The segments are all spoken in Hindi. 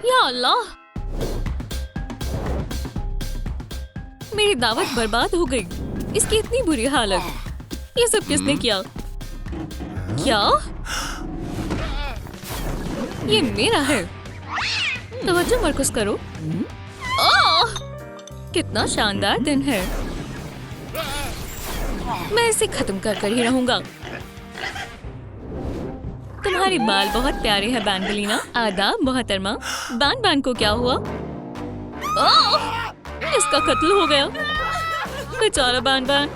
या अल्लाह, मेरी दावत बर्बाद हो गई। इसकी इतनी बुरी हालत। ये सब किसने किया? क्या ये मेरा है? तवज्जो मरकज़ करो। ओह, कितना शानदार दिन है। मैं इसे खत्म कर कर ही रहूंगा। तुम्हारे बाल बहुत प्यारे हैं बैंबलीना। आदाब मोहतरमा। बान बान को क्या हुआ? ओह, इसका कत्ल हो गया। बेचारा बान बान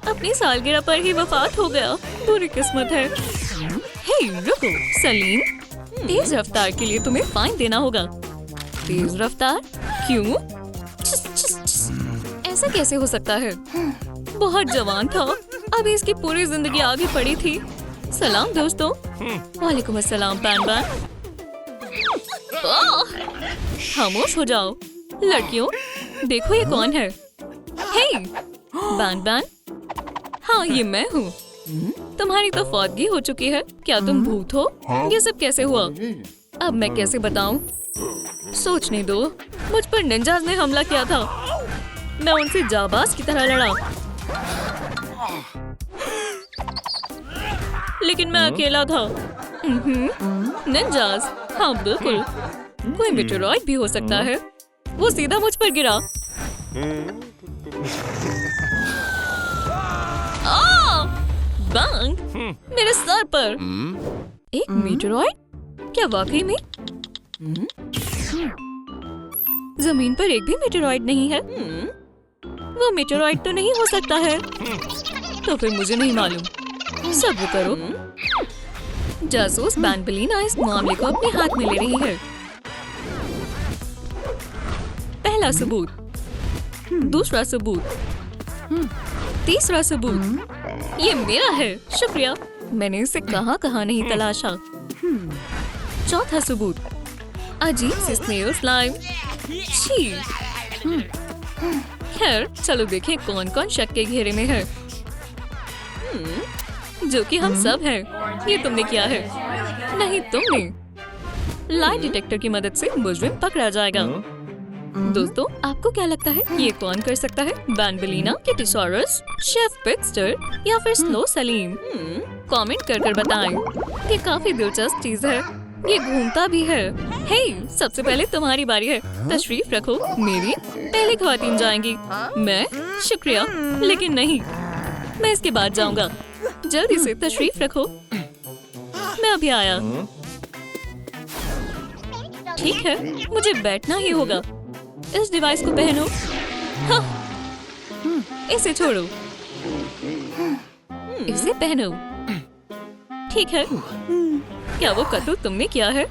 अपनी सालगिरह पर ही वफात हो गया। बुरी किस्मत है। हे रुको सलीम, तेज रफ्तार के लिए तुम्हें फाइन देना होगा। तेज रफ्तार? क्यों? ऐसा कैसे हो सकता है? बहुत जवान था, अभी इसकी पूरी जिंदगी आगे पड़ी थी। सलाम दोस्तों। वालेकुम अस्सलाम बान बान। खामोश हो जाओ लड़कियों। देखो ये कौन है? हे बान बान। हाँ ये मैं हूँ। तुम्हारी तो फौतगी हो चुकी है। क्या तुम भूत हो? ये सब कैसे हुआ? अब मैं कैसे बताऊं? सोचने दो। मुझ पर निंजाज ने हमला किया था। मैं उनसे जाबाज की तरह लड़ा, लेकिन मैं अकेला था। निंजाज? हाँ बिल्कुल। कोई मेटेरॉइड भी हो सकता है। वो सीधा मुझ पर गिरा। बैंग मेरे सर पर। एक मीटरॉइड? क्या वाकई में? जमीन पर एक भी मीटरॉइड नहीं है। वो मीटरॉइड तो नहीं हो सकता है। तो फिर मुझे नहीं मालूम। सब्र करो। जासूस बैंबलीना इस मामले को अपने हाथ में ले रही है। पहला सबूत, दूसरा सबूत, तीसरा सबूत। ये मेरा है। शुक्रिया। मैंने इसे कहाँ नहीं तलाशा। चौथा सबूत, अजीब सी स्नेल स्लाइम। छी। खैर चलो देखें कौन कौन शक के घेरे में है। जो कि हम सब हैं। ये तुमने किया है। नहीं तुमने। लाई डिटेक्टर की मदद से मुजरिम पकड़ा जाएगा। दोस्तों आपको क्या लगता है ये कौन कर सकता है? बैंबलीना, किटीसॉरस, शेफ पिक्स्टर या फिर स्लो सलीम? कमेंट कर बताएं। ये काफी दिलचस्प चीज है। ये घूमता भी है। हे, सबसे पहले तुम्हारी बारी है। तशरीफ रखो। मेरी पहले ख्वातीन जाएंगी। मैं? शुक्रिया, लेकिन नहीं, मैं इसके बाद जाऊंगा। जल्दी से तशरीफ रखो। मैं अभी आया। ठीक है, मुझे बैठना ही होगा। इस डिवाइस को पहनो। हाँ, इसे छोड़ो। इसे पहनो। ठीक है। क्या वो कत्ल तुमने किया है?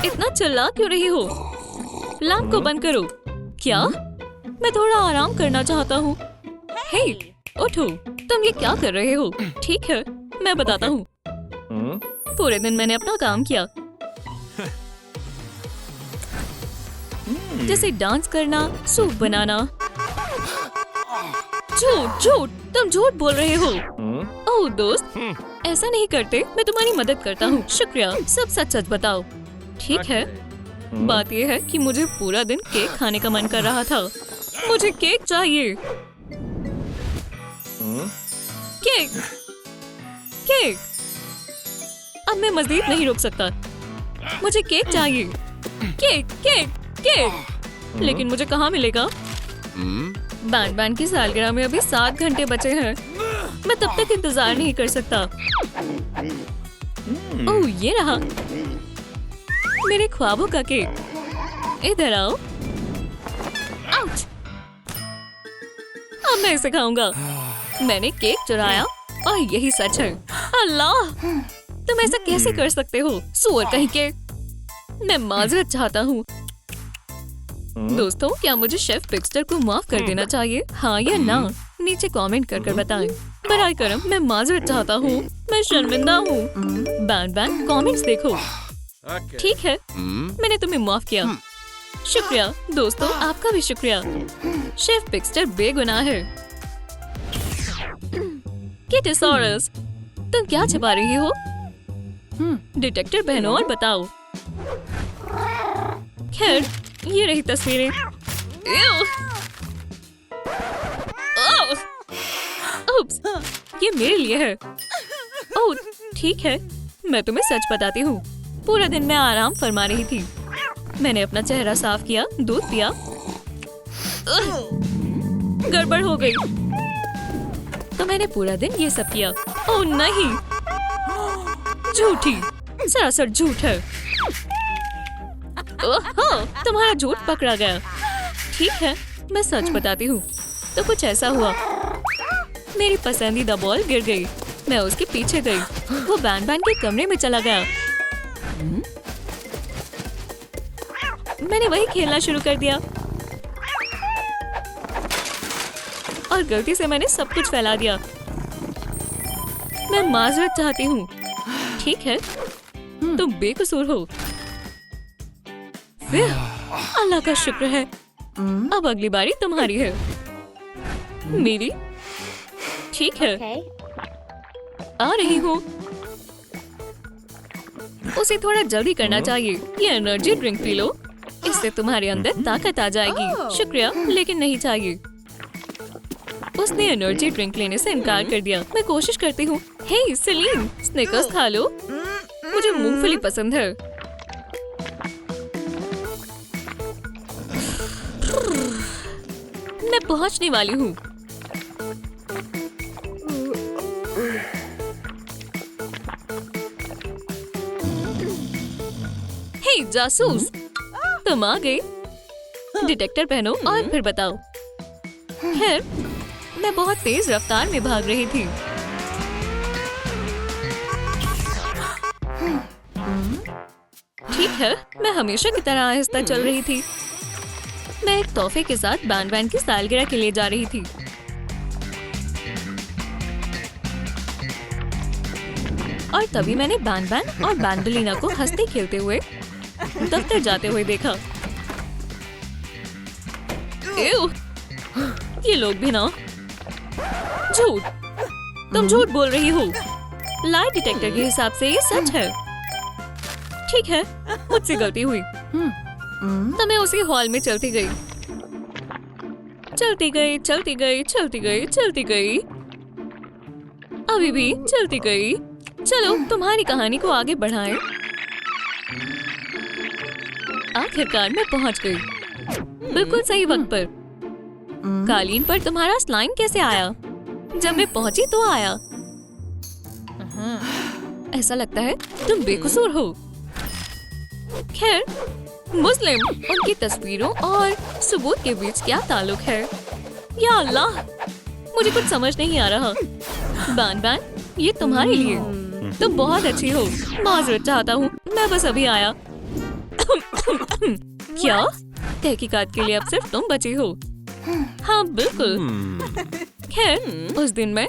इतना चिल्ला क्यों रही हो? लैंप को बंद करो। क्या? मैं थोड़ा आराम करना चाहता हूँ। हे, उठो। तुम ये क्या कर रहे हो? ठीक है, मैं बताता हूँ। पूरे दिन मैंने अपना काम किया, जैसे डांस करना, सूप बनाना। झूठ झूठ, तुम झूठ बोल रहे हो। ओह दोस्त, ऐसा नहीं करते। मैं तुम्हारी मदद करता हूँ। शुक्रिया। सब सच सच बताओ। ठीक है। बात यह है कि मुझे पूरा दिन केक खाने का मन कर रहा था। मुझे केक चाहिए। Cake cake. अब मैं मज़ीद नहीं रुक सकता। मुझे केक चाहिए। Cake cake cake. लेकिन मुझे कहाँ मिलेगा? बैंड बैंड की सालगिरह में अभी 7 घंटे बचे हैं। मैं तब तक इंतजार नहीं कर सकता। ओह ये रहा मेरे ख्वाबों का केक। इधर आओ। आउच। अब मैं इसे खाऊंगा। मैंने केक चुराया और यही सच है। अल्लाह, तुम ऐसा कैसे कर सकते हो? सुअर कहीं के। मैं माजरत चाहता हूँ। दोस्तों क्या मुझे शेफ पिक्स्टर को माफ कर देना चाहिए? हाँ या ना? नीचे कमेंट कर बताएं। बराए करम मैं माजरत चाहता हूँ। मैं शर्मिंदा हूँ। बैंड बैंड कमेंट्स देखो। ठीक है, मैंने तुम्हें माफ किया। शुक्रिया दोस्तों, आपका भी शुक्रिया। शेफ पिक्स्टर बेगुनाह है। किटीसॉरस, तुम क्या छिपा रही हो? डिटेक्टर बहनों और बताओ। खैर, ये रही तस्वीरें। उप्स, ये मेरे लिए है। ओह, ठीक है, मैं तुम्हें सच बताती हूँ। पूरा दिन मैं आराम फरमा रही थी। मैंने अपना चेहरा साफ किया, दूध पिया। गड़बड़ हो गई, तो मैंने पूरा दिन ये सब किया। ओह नहीं, झूठी, सरासर झूठ है। ओह, तुम्हारा झूठ पकड़ा गया। ठीक है, मैं सच बताती हूँ। तो कुछ ऐसा हुआ, मेरी पसंदीदा बॉल गिर गई। मैं उसके पीछे गई। वो बैन के कमरे में चला गया। मैंने वही खेलना शुरू कर दिया और गलती से मैंने सब कुछ फैला दिया। मैं माजरत चाहती हूँ। ठीक है, तुम बेकसूर हो। अल्लाह का शुक्र है। अब अगली बारी तुम्हारी है। मेरी? ठीक है, आ रही हूँ। उसे थोड़ा जल्दी करना चाहिए। ये एनर्जी ड्रिंक पी लो, इससे तुम्हारे अंदर ताकत आ जाएगी। शुक्रिया, लेकिन नहीं चाहिए। उसने एनर्जी ड्रिंक लेने से इनकार कर दिया। मैं कोशिश करती हूँ। हे सेलिन, स्निकर्स खा लो। मुझे मूंगफली पसंद है। मैं पहुँचने वाली हूँ। हे जासूस, तुम आ गए। डिटेक्टर पहनो और फिर बताओ। खैर, मैं बहुत तेज रफ्तार में भाग रही थी। ठीक है, मैं हमेशा की तरह आहिस्ता चल रही थी। मैं एक तोहफे के साथ बैन की सालगिरह के लिए जा रही थी। और तभी मैंने बैन और बैनबेलिना को हंसते खेलते हुए दफ्तर जाते हुए देखा। एव, ये लोग भी ना। झूठ, तुम झूठ बोल रही हो। लाइट डिटेक्टर के हिसाब से ये सच है। ठीक है, मुझसे गलती हुई। तो मैं उसी हॉल में चलती गई, चलती गई, चलती गई, चलती गई, चलती गई, अभी भी चलती गई। चलो तुम्हारी कहानी को आगे बढ़ाएं। आखिरकार मैं पहुंच गई, बिल्कुल सही वक्त पर। कालीन पर तुम्हारा स्लाइम कैसे आया? जब मैं पहुंची तो आया। ऐसा लगता है तुम बेकसूर हो। खैर, मुस्लिम, उनकी तस्वीरों और सबूत के बीच क्या ताल्लुक है? या अल्लाह, मुझे कुछ समझ नहीं आ रहा। बैन, ये तुम्हारे लिए। तुम बहुत अच्छी हो। माजरत चाहता हूँ, मैं बस अभी आया। क्या? तहकीकात के लिए अब सिर्फ तुम बची हो? हाँ बिल्कुल। खैर, उस दिन मैं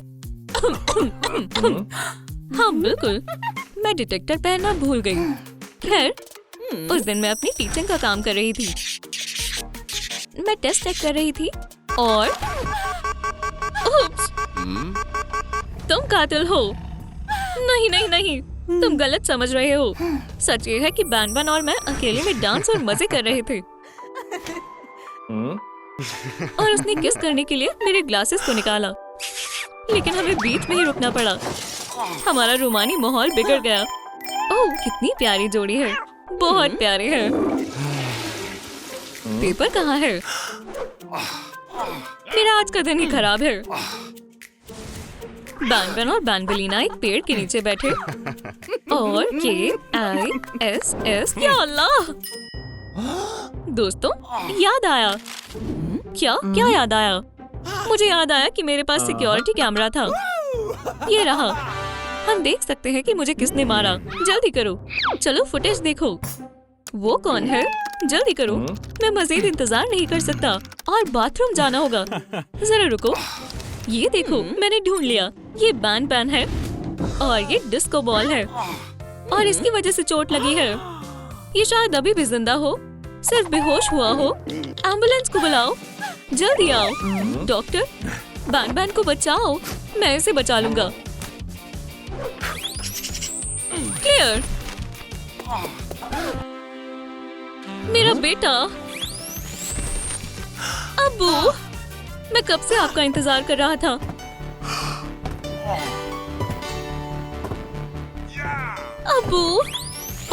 हाँ बिल्कुल, मैं डिटेक्टर पहनना भूल गई। खैर, उस दिन मैं अपनी टीचिंग का काम कर रही थी। मैं टेस्ट चेक कर रही थी और तुम कातिल हो। नहीं नहीं नहीं, तुम गलत समझ रहे हो। सच ये है कि बैन और मैं अकेले में डांस और मजे कर रहे थे और उसने किस करने के लिए मेरे ग्लासेस को निकाला, लेकिन हमें बीच में ही रुकना पड़ा। हमारा रोमानी माहौल बिगड़ गया। ओह, कितनी प्यारी जोड़ी है, बहुत प्यारे हैं। पेपर कहाँ है? मेरा आज का दिन ही खराब है। बैन और बैनबेलिना एक पेड़ के नीचे बैठे और KISS, या अल्लाह। दोस्तों, याद आया। क्या याद आया? मुझे याद आया कि मेरे पास सिक्योरिटी कैमरा था। ये रहा। हम देख सकते हैं कि मुझे किसने मारा। जल्दी करो, चलो फुटेज देखो। वो कौन है? जल्दी करो, मैं मजीद इंतजार नहीं कर सकता और बाथरूम जाना होगा। जरा रुको, ये देखो, मैंने ढूंढ लिया। ये बैन है और ये डिस्को बॉल है और इसकी वजह से चोट लगी है। ये शायद अभी भी जिंदा हो, सिर्फ बेहोश हुआ हो। एम्बुलेंस को बुलाओ, जल्दी आओ। डॉक्टर, बैन को बचाओ, मैं इसे बचा लूंगा। क्लियर। मेरा बेटा। अब्बू, मैं कब से आपका इंतजार कर रहा था। अब्बू,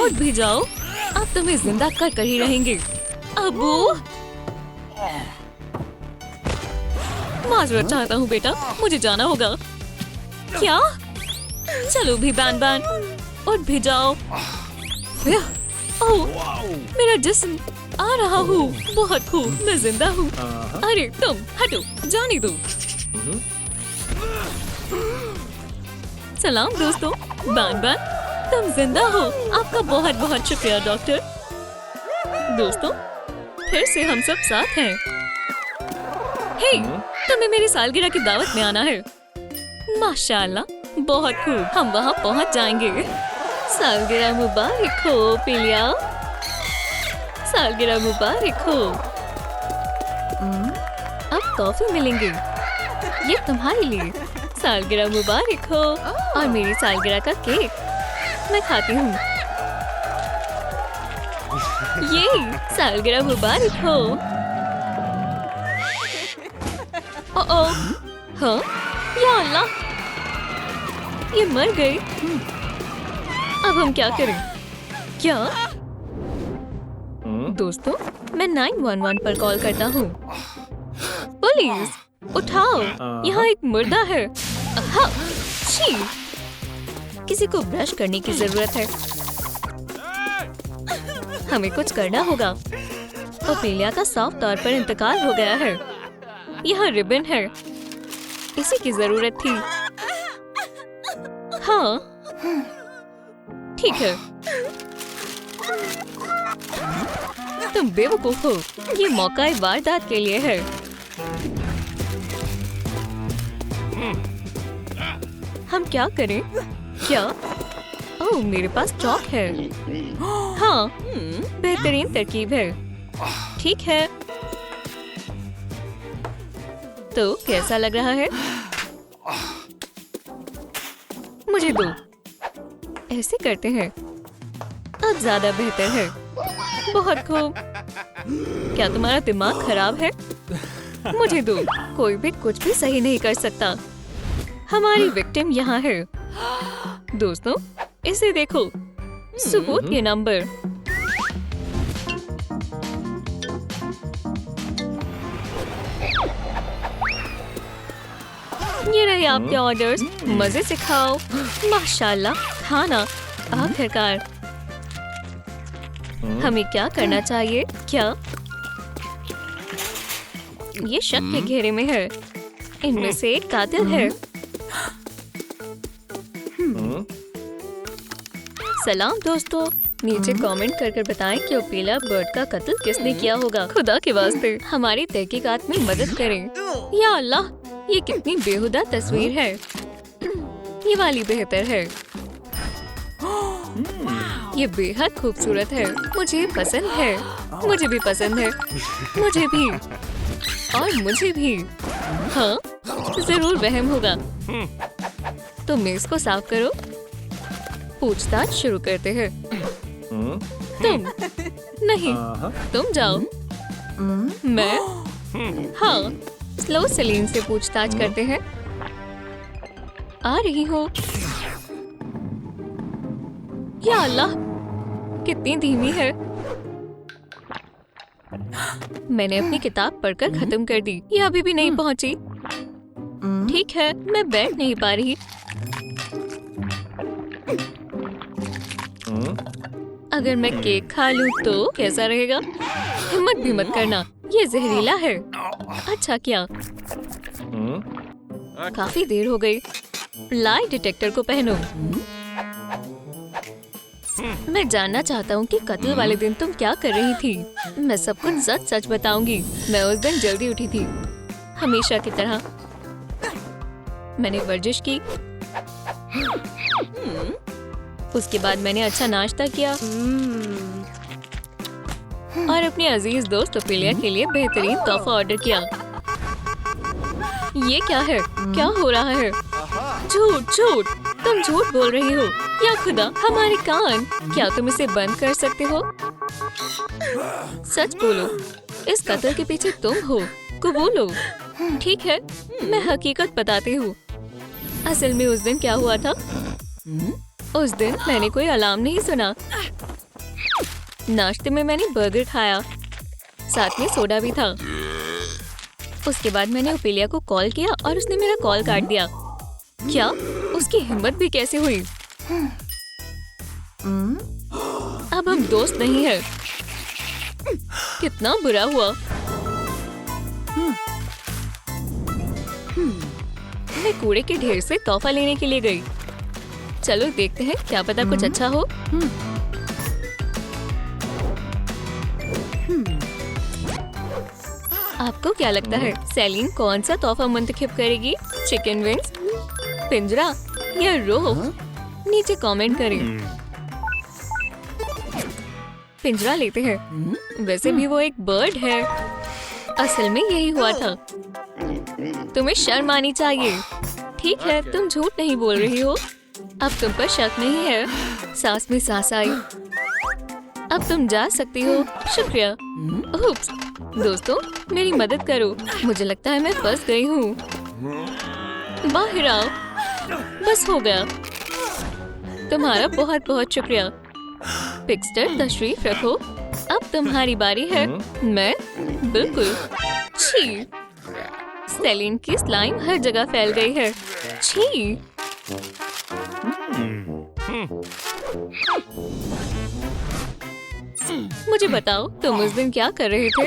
उठ भी जाओ, आप तुम्हें जिंदा कर ही रहेंगे। अब्बू, माजरत चाहता हूँ बेटा, मुझे जाना होगा। क्या? चलो भी बैन बैन, उठ भी जाओ। ओह, मेरा जिस्म आ रहा हूँ। बहुत खूब, मैं जिंदा हूँ। अरे तुम हटो, जाने दो। सलाम दोस्तों, बैन बैन, तुम जिंदा हो। आपका बहुत बहुत शुक्रिया डॉक्टर। दोस्तों, फिर से हम सब साथ हैं। हे, तुम्हें मेरी सालगिरह की दावत में आना है। माशाल्लाह, बहुत खूब, हम वहाँ पहुँच जाएंगे। सालगिरह मुबारक हो पिलिया, सालगिरह मुबारक हो। अब टॉफी मिलेंगे, ये तुम्हारे लिए। सालगिरह मुबारक हो। और मेरी सालगिरह का केक मैं खाती हूँ। ये सालगिरह मुबारक हो। ओह, हाँ, या अल्लाह, ये मर गए। अब हम क्या करें? क्या? दोस्तों, मैं 911 पर कॉल करता हूँ। पुलिस, उठाओ, यहाँ एक मुर्दा है। हाँ, छी, किसी को ब्रश करने की जरूरत है। हमें कुछ करना होगा। ओफेलिया का साफ तौर पर इंतकाल हो गया है। यहाँ रिबन है, इसी की जरूरत थी। हाँ, ठीक है। तुम बेवकूफ हो, ये मौका वारदात के लिए है। हम क्या करें? क्या? ओह, मेरे पास चौक है। हाँ, बेहतरीन तरकीब है। ठीक है, तो कैसा लग रहा है? मुझे दो। ऐसे करते हैं, अब ज्यादा बेहतर है। बहुत खूब। क्या तुम्हारा दिमाग खराब है? मुझे दो। कोई भी कुछ भी सही नहीं कर सकता। हमारी विक्टिम यहाँ है। दोस्तों, इसे देखो, सबूत के नंबर। ये रहे आपके ऑर्डर्स, मजे से खाओ। माशाल्लाह, खाना आखिरकार। हमें क्या करना चाहिए? क्या ये शक के घेरे में है? इनमें से एक कातिल है। सलाम दोस्तों, नीचे कमेंट कर बताएं कि ओपेला बर्ड का कत्ल किसने किया होगा। खुदा के वास्ते हमारी तहकीकात में मदद करें। या अल्लाह, ये कितनी बेहुदा तस्वीर है। ये वाली बेहतर है। ये बेहद खूबसूरत है, मुझे पसंद है। मुझे भी पसंद है, मुझे भी, और मुझे भी। हाँ, जरूर वहम होगा। तो मेज को साफ करो, पूछताछ शुरू करते हैं। तुम नहीं, तुम जाओ। मैं? हाँ, स्लो सलीन से पूछताछ करते हैं। आ रही हूँ। या अल्लाह, कितनी धीमी है। मैंने अपनी किताब पढ़कर खत्म कर दी, ये अभी भी नहीं पहुंची। ठीक है, मैं बैठ नहीं पा रही। अगर मैं केक खा लूं तो कैसा रहेगा? हिम्मत भी मत करना, ये जहरीला है। अच्छा क्या? काफी देर हो गई। लाई डिटेक्टर को पहनो। मैं जानना चाहता हूँ कि कत्ल वाले दिन तुम क्या कर रही थी। मैं सब कुछ सच सच बताऊंगी। मैं उस दिन जल्दी उठी थी, हमेशा की तरह। मैंने वर्जिश की, उसके बाद मैंने अच्छा नाश्ता किया और अपने अजीज दोस्त ओपेलिया के लिए बेहतरीन तोहफा ऑर्डर किया। ये क्या है? क्या हो रहा है? झूठ झूठ, तुम झूठ बोल रही हो। या खुदा, हमारे कान! क्या तुम इसे बंद कर सकते हो? सच बोलो, इस कत्ल के पीछे तुम हो। कबूलो। ठीक है, मैं हकीकत बताती हूँ। असल में उस दिन क्या हुआ था? उस दिन मैंने कोई अलार्म नहीं सुना। नाश्ते में मैंने बर्गर खाया, साथ में सोडा भी था। उसके बाद मैंने ओपेलिया को कॉल किया और उसने मेरा कॉल काट दिया। क्या? उसकी हिम्मत भी कैसे हुई? अब हम दोस्त नहीं हैं। कितना बुरा हुआ। मैं कूड़े के ढेर से तोहफा लेने के लिए गई। चलो देखते हैं, क्या पता कुछ अच्छा हो। आपको क्या लगता है सेलिन कौन सा तोहफा मुंतखब करेगी? चिकन विंग्स, पिंजरा या रोप? नीचे कमेंट करें। पिंजरा लेते हैं। वैसे भी वो एक बर्ड है। असल में यही हुआ था। तुम्हें शर्म आनी चाहिए। ठीक है, तुम झूठ नहीं बोल रही हो। अब तुम पर शक नहीं है। सांस में सांस आई। अब तुम जा सकती हो। शुक्रिया। उप्स, दोस्तों मेरी मदद करो। मुझे लगता है मैं फंस गई हूँ। बाहर आओ। बस हो गया। तुम्हारा बहुत बहुत शुक्रिया। पिक्स्टर, तशरीफ रखो। अब तुम्हारी बारी है। मैं? बिल्कुल। छी! सेलिन की स्लाइम हर जगह फैल गई है। छी! मुझे बताओ, तुम उस दिन क्या कर रहे थे?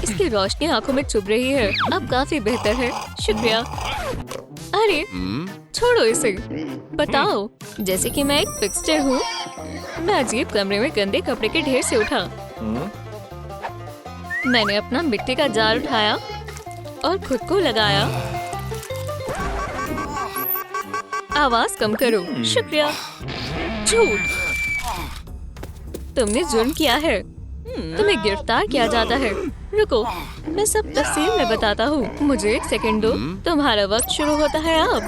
इसकी रोशनी आंखों में चुभ रही है। अब काफी बेहतर है। शुक्रिया। अरे छोड़ो इसे। बताओ। जैसे कि मैं एक पिक्स्टर हूँ। मैं अजीब कमरे में गंदे कपड़े के ढेर से उठा। मैंने अपना मिट्टी का जार उठाया और खुद को लगाया। आवाज कम करो। शुक्रिया। झूठ! तुमने जुर्म किया है। तुम्हें गिरफ्तार किया जाता है। रुको, मैं सब तफसील में बताता हूँ। मुझे एक सेकंड दो। तुम्हारा वक्त शुरू होता है अब।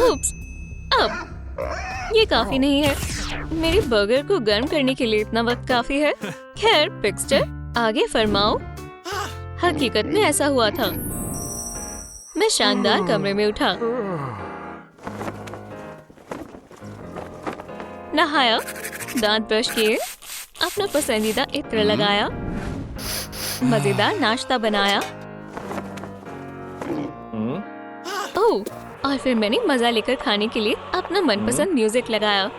उप्स, अब ये काफी नहीं है। मेरे बर्गर को गर्म करने के लिए इतना वक्त काफी है। खैर पिक्स्टर, आगे फरमाओ। हकीकत में ऐसा हुआ था। मैं शानदार कमरे में उठा, नहाया, दांत ब्रश किए, अपना पसंदीदा इत्र लगाया, मजेदार नाश्ता बनाया। ओह, और फिर मैंने मजा लेकर खाने के लिए अपना मनपसंद म्यूजिक लगाया।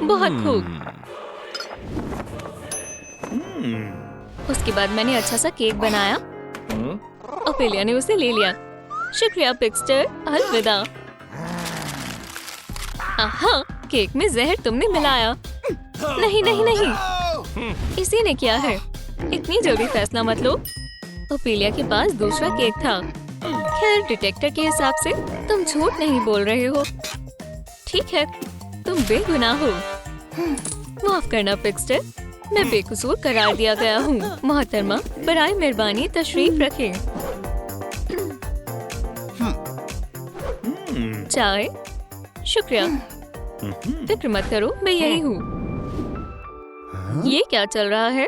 बहुत खूब। उसके बाद मैंने अच्छा सा केक बनाया। ओपेलिया ने उसे ले लिया। शुक्रिया पिक्स्टर, अलविदा। आहा, केक में जहर तुमने मिलाया। नहीं नहीं नहीं, इसी ने किया है। इतनी जल्दी फैसला मत लो। ओपेलिया के पास दूसरा केक था। खैर डिटेक्टर के हिसाब से तुम झूठ नहीं बोल रहे हो। ठीक है, तुम बेगुनाह हो। माफ करना पिक्स्टर, मैं बेकसूर करार दिया गया हूँ। मोहतरमा, बराए मेहरबानी तशरीफ रखें। चाय? शुक्रिया। फिक्र मत करो, मैं यही हूँ। ये क्या चल रहा है?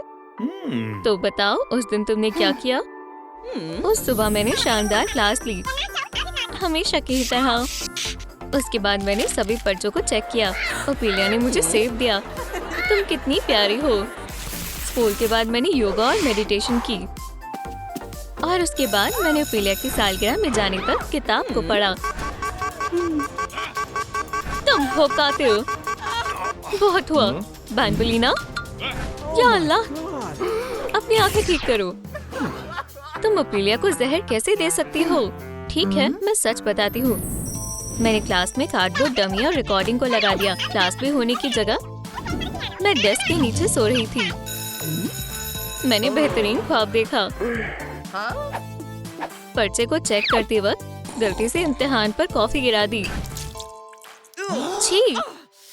तो बताओ, उस दिन तुमने क्या किया? उस सुबह मैंने शानदार क्लास ली, हमेशा की तरह। उसके बाद मैंने सभी पर्चों को चेक किया। ओपेलिया ने मुझे सेव दिया। तुम कितनी प्यारी हो। स्कूल के बाद मैंने योगा और मेडिटेशन की। और उसके बाद मैंने ओपेलिया की सालगिरह में जाने तक किताब को पढ़ा। तुम हो कातिल। बहुत हुआ। बैंबलिना, या अल्लाह, अपनी आंखें ठीक करो। तुम ओपेलिया को जहर कैसे दे सकती हो? ठीक है, मैं सच बताती हूँ। मैंने क्लास में कार्डबोर्ड डमी और रिकॉर्डिंग को लगा दिया। क्लास में होने की जगह मैं डेस्क के नीचे सो रही थी। मैंने बेहतरीन ख्वाब देखा। पर्चे को चेक करते वक्त गलती से इम्तिहान पर कॉफी गिरा दी। छी,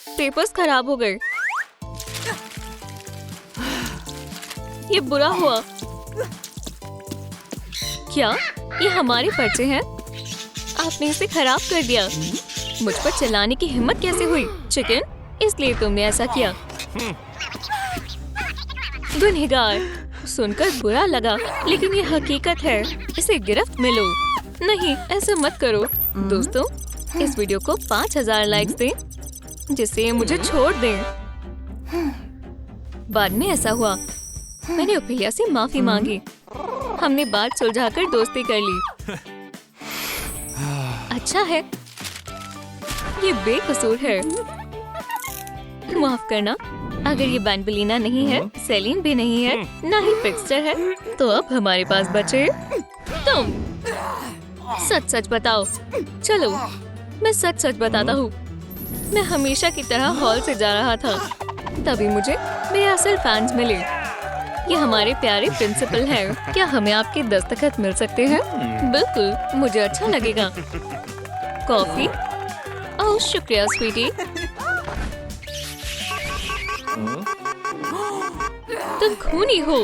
पेपर्स खराब हो गए। ये बुरा हुआ। क्या ये हमारे पर्चे हैं? आपने इसे खराब कर दिया। मुझ पर चिल्लाने की हिम्मत कैसे हुई? चिकन, इसलिए तुमने ऐसा किया। गुनहगार, सुनकर बुरा लगा, लेकिन ये हकीकत है। इसे गिरफ्त में लो। नहीं, ऐसा मत करो। दोस्तों, इस वीडियो को 5000 लाइक्स दें, जिससे ये मुझे छोड़ दें। बाद में ऐसा हुआ, मैंने ओफेलिया से माफी मांगी। हमने बात सुलझाकर दोस्ती कर ली। अच्छा है, ये बेकसूर है। माफ करना। अगर ये बैंबलिना नहीं है, सेलिन भी नहीं है, ना ही पिक्स्टर है, तो अब हमारे पास बचे तुम। सच सच बताओ। चलो, मैं सच सच बताता हूँ। मैं हमेशा की तरह हॉल से जा रहा था, तभी मुझे मेरे असल फैंस मिले। ये हमारे प्यारे प्रिंसिपल हैं। क्या हमें आपके दस्तखत मिल सकते हैं? बिल्कुल, मुझे अच्छा लगेगा। कॉफी? ओह शुक्रिया स्वीटी। तुम खूनी हो,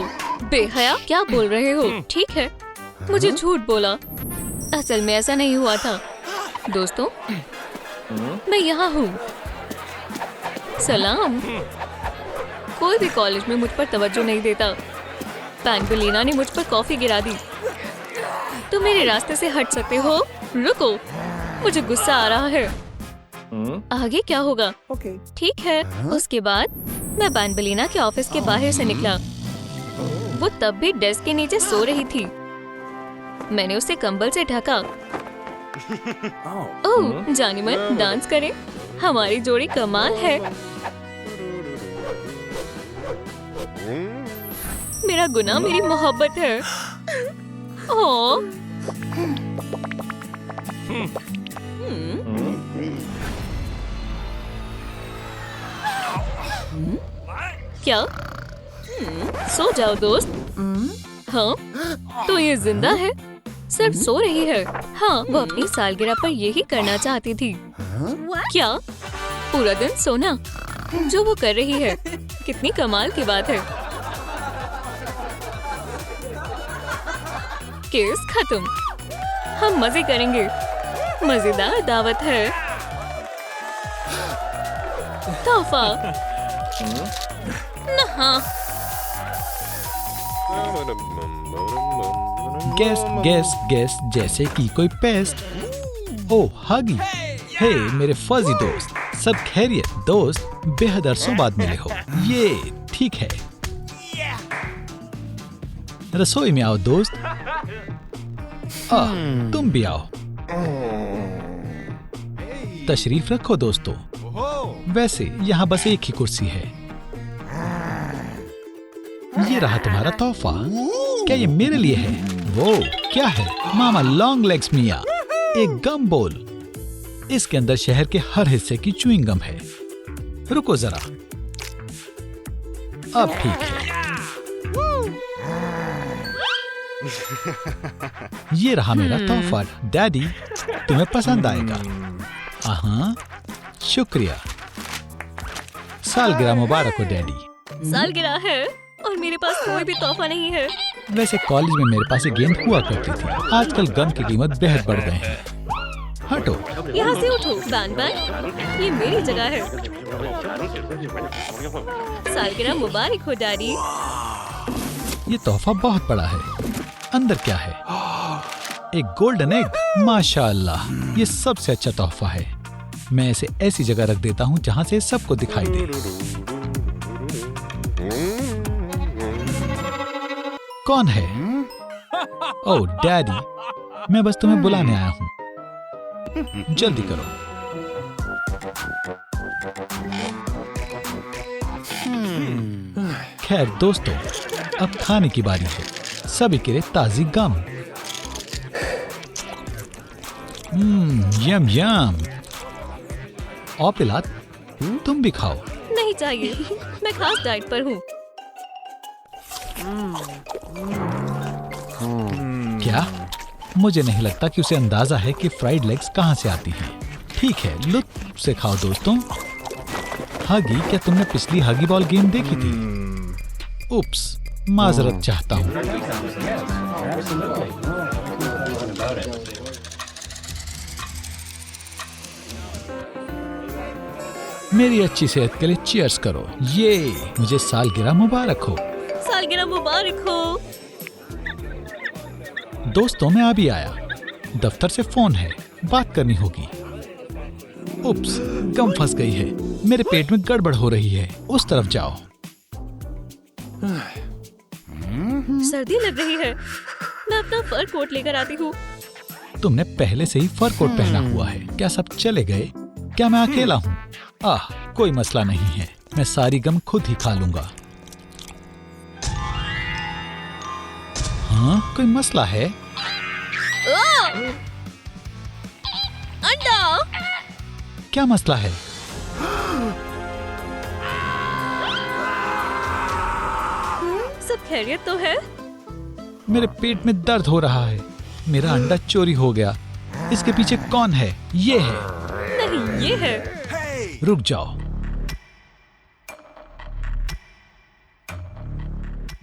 बेहया। क्या बोल रहे हो? ठीक है, मुझे झूठ बोला। असल में ऐसा नहीं हुआ था। दोस्तों, मैं यहाँ हूँ। सलाम। कोई भी कॉलेज में मुझ पर तवज्जो नहीं देता। बैंबलिना ने मुझ पर कॉफी गिरा दी। तुम मेरे रास्ते से हट सकते हो? रुको, मुझे गुस्सा आ रहा है। आगे क्या होगा? ठीक है। उसके बाद मैं बैंबलिना के ऑफिस के बाहर से निकला। वो तब भी डेस्क के नीचे सो रही थी। मैंने उसे कंबल से ढका। ओह जानिमन, डांस करें। हमारी जोड़ी कमाल है। मेरा गुनाह मेरी मोहब्बत है। ओह क्या? सो जाओ दोस्त। हाँ, तो ये जिंदा है, सिर्फ सो रही है। हाँ, वो अपनी सालगिरह पर यही करना चाहती थी। क्या? पूरा दिन सोना? जो वो कर रही है, कितनी कमाल की बात है। केस खत्म। हम मजे करेंगे। मजेदार दावत है। तोहफा। नहा। गेस्ट गेस्ट गेस्ट जैसे कि कोई पेस्ट। ओह हगी। हे मेरे फर्जी दोस्त, सब खैरियत? दोस्त, बेहद अरसों बाद मिले हो। ये ठीक है। रसोई में आओ दोस्त। तुम भी आओ। तशरीफ रखो दोस्तों। वैसे यहाँ बस एक ही कुर्सी है। ये रहा तुम्हारा तोहफा। क्या ये मेरे लिए है? वो क्या है? मामा लॉन्ग लेग्स मिया, एक गम बोल। इसके अंदर शहर के हर हिस्से की च्युइंग गम है। रुको जरा, अब ठीक है। ये रहा मेरा तोहफा डैडी, तुम्हें पसंद आएगा। हाँ, शुक्रिया। सालगिरह मुबारक हो डैडी। सालगिरह है और मेरे पास कोई भी तोहफा नहीं है। वैसे कॉलेज में मेरे पास एक गेंद हुआ करती थी। आजकल गम की कीमत बेहद बढ़ गए हैं। हटो यहाँ से उठो। बैन बैन, ये मेरी जगह है। सालगिरह मुबारक हो डैडी। ये तोहफा बहुत बड़ा है। अंदर क्या है? एक गोल्डन एग। माशाअल्लाह, ये सबसे अच्छा तोहफा है। मैं इसे ऐसी जगह रख देता हूँ जहाँ से सबको दिखाई दे। कौन है? ओह डैडी, मैं बस तुम्हें बुलाने आया हूँ। जल्दी करो। खैर दोस्तों, अब खाने की बारी है। सभी के लिए ताजी गम। यम यम। और पिलात, तुम भी खाओ। नहीं चाहिए, मैं खास डाइट पर हूँ। क्या? मुझे नहीं लगता कि उसे अंदाजा है कि फ्राइड लेग्स कहाँ से आती हैं। ठीक है, लुत्फ से खाओ दोस्तों। हगी, क्या तुमने पिछली हगी बॉल गेम देखी थी? उप्स, माजरत चाहता हूँ। मेरी अच्छी सेहत के लिए चीयर्स करो। ये मुझे सालगिरह मुबारक हो। सालगिरह मुबारक हो। दोस्तों मैं अभी आया। दफ्तर से फोन है, बात करनी होगी। उप्स, गम फंस गई है। मेरे पेट में गड़बड़ हो रही है। उस तरफ जाओ। सर्दी लग रही है। मैं अपना फर कोट लेकर आती हूँ। तुमने पहले से ही फर कोट पहना हुआ है। क्या सब चले गए? क्या मैं अकेला हूँ? कोई मसला नहीं है। मैं सारी गम खुद ही खा लूंगा। हाँ, कोई मसला है? अंडा। क्या मसला है? सब खैरियत तो है? मेरे पेट में दर्द हो रहा है। मेरा अंडा चोरी हो गया। इसके पीछे कौन है? ये है। नहीं, ये है। रुक जाओ,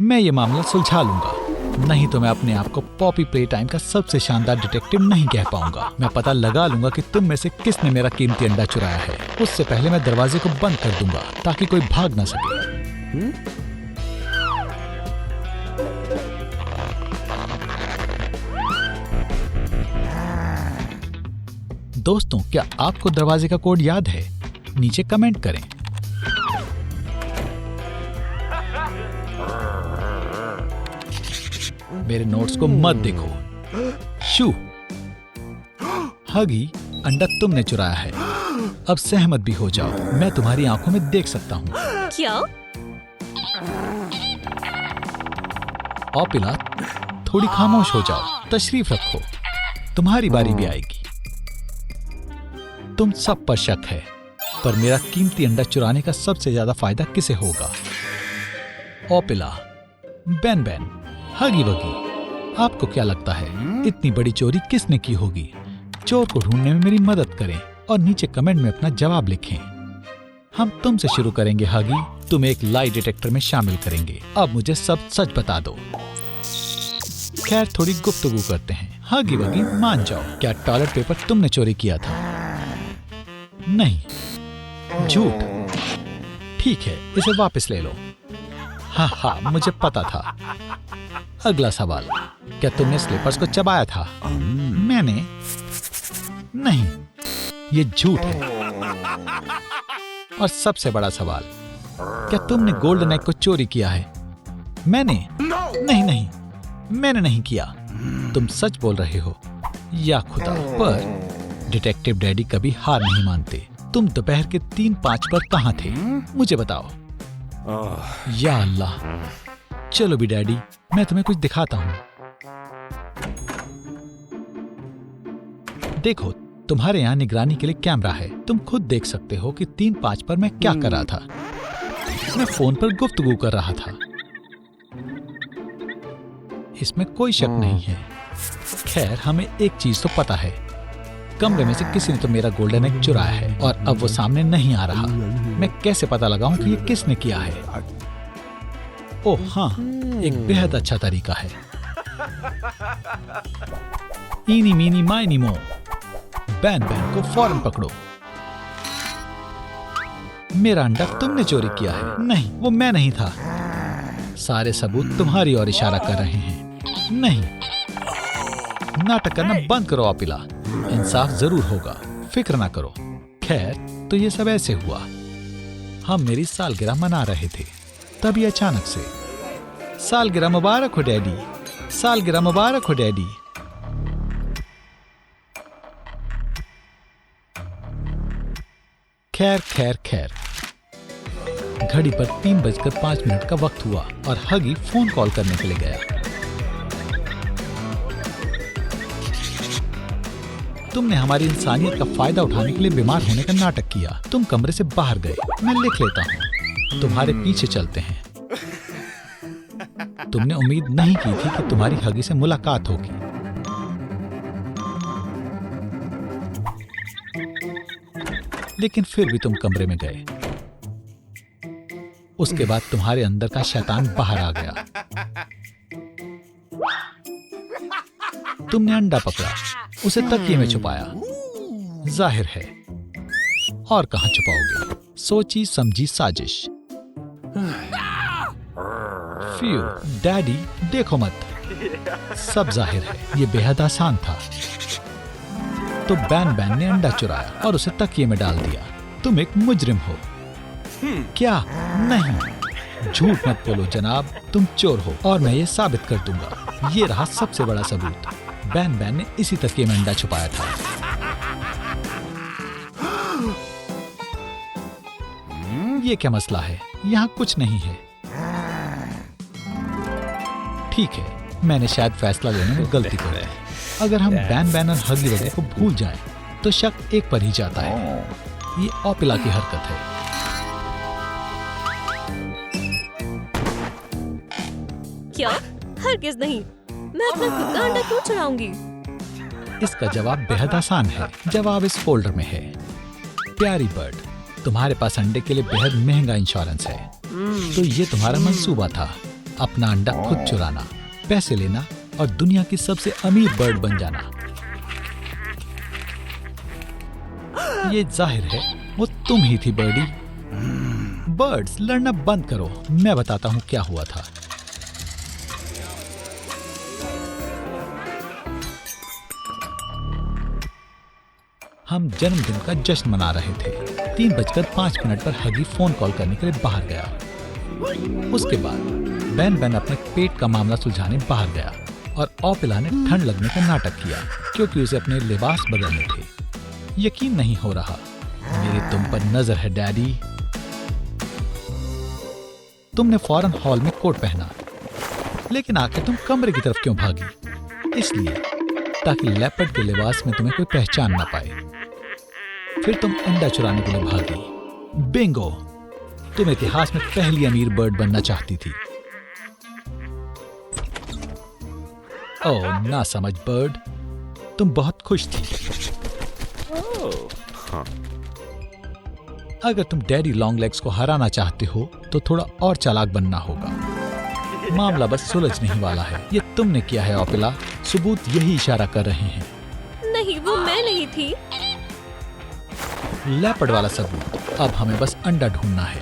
मैं ये मामला सुलझा लूंगा। नहीं तो मैं अपने आप को पॉपी प्ले टाइम का सबसे शानदार डिटेक्टिव नहीं कह पाऊंगा। मैं पता लगा लूंगा कि तुम में से किसने मेरा कीमती अंडा चुराया है। उससे पहले मैं दरवाजे को बंद कर दूंगा ताकि कोई भाग ना सके। दोस्तों, क्या आपको दरवाजे का कोड याद है? नीचे कमेंट करें। मेरे नोट्स को मत देखो। शू, हगी, अंडा तुमने चुराया है। अब सहमत भी हो जाओ। मैं तुम्हारी आंखों में देख सकता हूँ। क्या? ओपिला, थोड़ी खामोश हो जाओ। तशरीफ रखो, तुम्हारी बारी भी आएगी। तुम सब पर शक है, पर मेरा कीमती अंडा चुराने का सबसे ज्यादा फायदा किसे होगा? ओपिला, बैन बैन, हगी वगी, आपको क्या लगता है इतनी बड़ी चोरी किसने की होगी? चोर को ढूंढने में मेरी मदद करें और नीचे कमेंट में अपना जवाब लिखें। हम तुमसे शुरू करेंगे हगी। तुम एक लाई डिटेक्टर में शामिल करेंगे। अब मुझे सब सच बता दो। खैर, थोड़ी गुफ्तगू करते हैं। हगी वगी, मान जाओ, क्या टॉयलेट पेपर तुमने चोरी किया था? नहीं। झूठ। ठीक है, इसे वापस ले लो। हाँ, मुझे पता था। अगला सवाल, क्या तुमने स्लीपर्स को चबाया था? मैंने नहीं, ये झूठ है। और सबसे बड़ा सवाल, क्या तुमने गोल्डन एग को चोरी किया है? मैंने नहीं, मैंने नहीं किया। तुम सच बोल रहे हो? या खुदा, पर डिटेक्टिव डैडी कभी हार नहीं मानते। तुम दोपहर के 3:05 पर कहाँ थे? मुझे बताओ। या अल्लाह, चलो भी डैडी, मैं तुम्हें कुछ दिखाता हूँ। देखो, तुम्हारे यहाँ निगरानी के लिए कैमरा है। तुम खुद देख सकते हो कि 3:05 पर मैं क्या कर रहा था। मैं फोन पर गुफ्तगू कर रहा था। इसमें कोई शक नहीं है। खैर, हमें एक चीज तो पता है, कमरे में से किसी ने तो मेरा गोल्डन एग चुराया है और अब वो सामने नहीं आ रहा। मैं कैसे पता लगाऊं कि ये किसने किया है? ओह हाँ, एक बेहद अच्छा तरीका है। इनी मीनी माइनी मो, बैन बैन को फौरन पकड़ो। मेरा अंडा तुमने चोरी किया है। नहीं, वो मैं नहीं था। सारे सबूत तुम्हारी ओर इशारा कर रहे हैं। नहीं, नाटक करना बंद करो ओपिला। इंसाफ जरूर होगा, फिक्र ना करो। खैर, तो ये सब ऐसे हुआ। हम मेरी सालगिरह मना रहे थे, तभी अचानक से, सालगिरह मुबारक हो डैडी, सालगिरह मुबारक हो डैडी। खैर, घड़ी पर 3:05 का वक्त हुआ और हगी फोन कॉल करने के लिए गया। तुमने हमारी इंसानियत का फायदा उठाने के लिए बीमार होने का नाटक किया। तुम कमरे से बाहर गए। मैं लिख लेता हूँ। तुम्हारे पीछे चलते हैं। तुमने उम्मीद नहीं की थी कि तुम्हारी हगी से मुलाकात होगी। लेकिन फिर भी तुम कमरे में गए। उसके बाद तुम्हारे अंदर का शैतान बाहर आ गया। तुमने अंडा पकड़ा, उसे तकिए में छुपाया। जाहिर है, और कहां छुपाओगे? सोची समझी साजिश। फ्यू, डैडी देखो मत। सब जाहिर है ये बेहद आसान था। तो बैन बैन ने अंडा चुराया और उसे तकिए में डाल दिया। तुम एक मुजरिम हो। क्या? नहीं, झूठ मत बोलो जनाब, तुम चोर हो और मैं ये साबित कर दूंगा। ये रहा सबसे बड़ा सबूत। बैन बैन ने इसी तकिए में अंडा छुपाया था। ये क्या मसला है? यहाँ कुछ नहीं है। ठीक है, मैंने शायद फैसला लेने में गलती कर दी। अगर हम बैन बैन और हगी वगी को भूल जाएं, तो शक एक पर ही जाता है। ये ओपिला की हरकत है। क्या? हरगिज़ नहीं, मैं अपना खुद का अंडा क्यों चुराऊंगी? इसका जवाब बेहद आसान है। जवाब इस फोल्डर में है। प्यारी बर्ड, तुम्हारे पास अंडे के लिए बेहद महंगा इंश्योरेंस है। तो ये तुम्हारा मंसूबा था, अपना अंडा खुद चुराना, पैसे लेना और दुनिया की सबसे अमीर बर्ड बन जाना। ये जाहिर है वो तुम ही थी बर्डी। बर्ड्स, लड़ना बंद करो। मैं बताता हूँ क्या हुआ था। हम जन्मदिन का जश्न मना रहे थे। 3:05 पर हगी फोन कॉल करने के लिए बाहर गया। उसके बाद बैन बैन अपने पेट का मामला सुलझाने बाहर गया और ओपिला ने ठंड लगने का नाटक किया क्योंकि उसे अपने लिबास बदलने थे। यकीन नहीं हो रहा, मेरी तुम पर नजर है डैडी। तुमने फौरन हॉल में कोट पहना, लेकिन आखिर तुम कमरे की तरफ क्यों भागी? इसलिए ताकि लेपर्ड के लिबास में तुम्हें कोई पहचान ना पाए। फिर तुम अंडा चुराने के लिए भागी। बिंगो, तुम इतिहास में पहली अमीर बर्ड बनना चाहती थी। ओह ना समझ बर्ड, तुम बहुत खुश थी। अगर तुम डैडी लॉन्ग लेग्स को हराना चाहते हो तो थोड़ा और चालाक बनना होगा। मामला बस सुलझने ही वाला है। ये तुमने किया है ओपिला, सबूत यही इशारा कर रहे हैं। नहीं, वो मैं नहीं थी। लेपर्ड वाला सबूत। अब हमें बस अंडा ढूंढना है।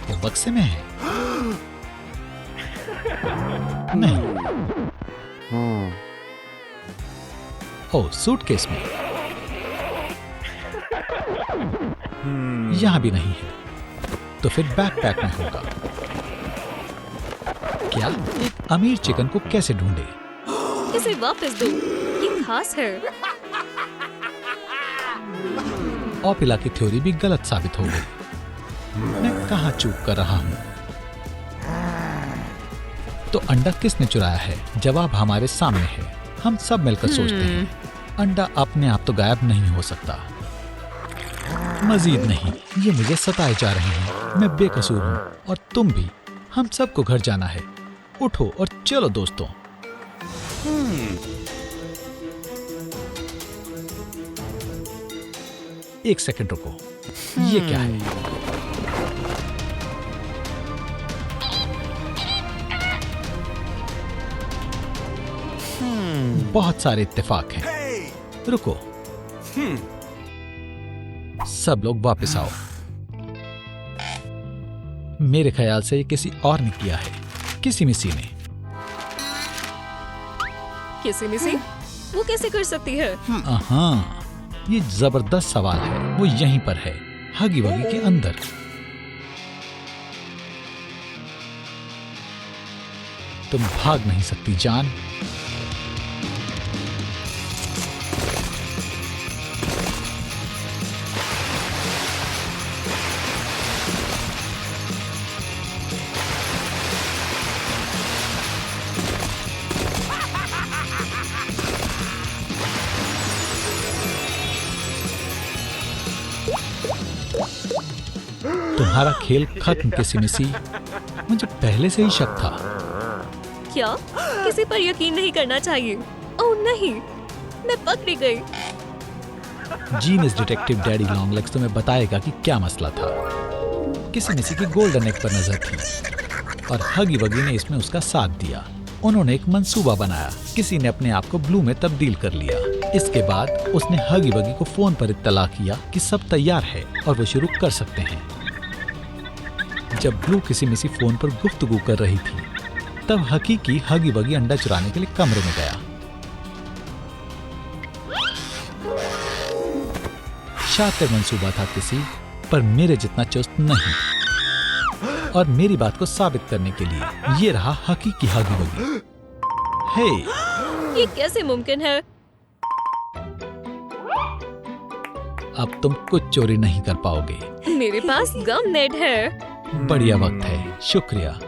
वो बक्से में है? नहीं। ओह, सूटकेस में। यहाँ भी नहीं है। तो फिर बैकपैक में होगा। क्या? एक अमीर चिकन को कैसे ढूंढे? इसे वापस दो, ये खास है। ओपिला की थ्योरी भी गलत साबित हो गई। मैं कहाँ चूक कर रहा हूँ? तो अंडा किसने चुराया है? जवाब हमारे सामने है। हम सब मिलकर सोचते हैं। अंडा अपने आप तो गायब नहीं हो सकता। मजीद नहीं, ये मुझे सताए जा रहे हैं। मैं बेकसूर हूँ और तुम भी। हम सबको घर जाना है। उठो और चलो दोस्तों। एक सेकंड रुको, ये क्या है? बहुत सारे इत्तेफाक हैं। रुको, सब लोग वापस आओ। मेरे ख्याल से ये किसी और ने किया है, किसी मिसी ने। किसी मिसी? वो कैसे कर सकती है? हाँ, ये जबरदस्त सवाल है। वो यहीं पर है, हगी वगी के अंदर। तुम भाग नहीं सकती जान। तुम्हारा खेल खत्म किसी मिसी। मुझे पहले से ही शक था। क्या? किसी पर यकीन नहीं करना चाहिए। ओह नहीं, मैं पकड़ी गई। जीनियस डिटेक्टिव डैडी लॉन्गलेग्स तुम्हें बताएगा कि क्या मसला था। किसी मिसी की गोल्डन एग पर नजर थी और हगी वगी ने इसमें उसका साथ दिया। उन्होंने एक मंसूबा बनाया। किसी ने अपने आप को ब्लू में तब्दील कर लिया। इसके बाद उसने हगी वगी को फोन पर इत्तला किया कि सब तैयार है और वो शुरू कर सकते हैं। जब ब्लू किसी मिसी फोन पर गुफ्तगू कर रही थी, तब हकीकी हगी बगी अंडा चुराने के लिए कमरे में गया। शातिर मंसूबा था किसी, पर मेरे जितना चुस्त नहीं। और मेरी बात को साबित करने के लिए ये रहा हकीकी हगी बगी। हे, ये कैसे मुमकिन है? अब तुम कुछ चोरी नहीं कर पाओगे। मेरे पास गम नेट है। बढ़िया वक्त है, शुक्रिया।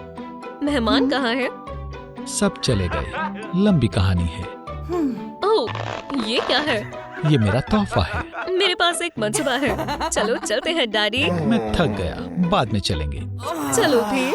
मेहमान कहाँ है? सब चले गए, लंबी कहानी है। ओह, ये क्या है? ये मेरा तोहफा है। मेरे पास एक मंसूबा है। चलो चलते हैं डैडी। मैं थक गया, बाद में चलेंगे। चलो भी।